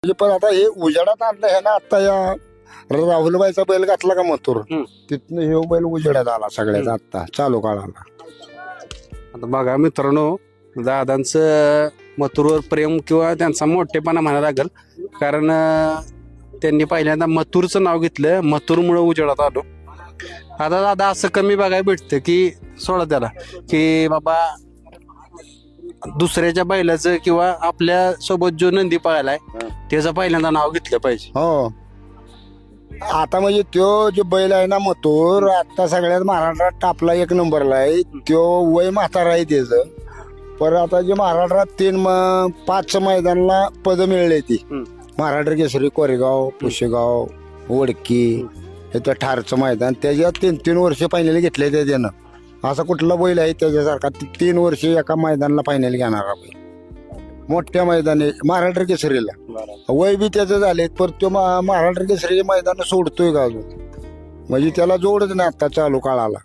म्हणजे पण आता हे उजेडात आणलं हे ना आता या राहुलबाईचा बैल घातला का मथुर तिथनं हे बैल उजेडात आला सगळ्यात आता चालू काळाला. आता बघा मित्रांनो, दादांचं मथुरवर प्रेम किंवा त्यांचा मोठेपणा म्हणायला लागेल. कारण त्यांनी पहिल्यांदा मथुरचं नाव घेतलं, मथुरमुळे उजेडात आलो. आता दादा असं कमी बघायला भेटतं की सोडा त्याला की बाबा दुसऱ्याच्या बैलाचं किंवा आपल्या सोबत जो नंदी पळालाय त्याचं पहिल्यांदा नाव घेतलं पाहिजे. हो आता म्हणजे तो जो बैल आहे ना मथुर आता सगळ्यात महाराष्ट्रात टापला 1 नंबरला आहे. तो वय म्हातारा आहे त्याचं. पण आता जे महाराष्ट्रात 5 मैदानाला पद मिळले ती महाराष्ट्र केसरी, कोरेगाव, पुशेगाव, वडकी हे ठारचं मैदान त्याच्यात 3 वर्ष फायनल घेतले त्यानं. असा कुठला बैल आहे त्याच्यासारखा 3 वर्ष एका मैदानाला फायनल घेणारा बैल मोठ्या मैदानी महाराष्ट्र केसरीला. वय बी त्याचं झाले पण तो महाराष्ट्र केसरी मैदान सोडतोय का अजून, म्हणजे त्याला जोडच नाही आता चालू काळाला.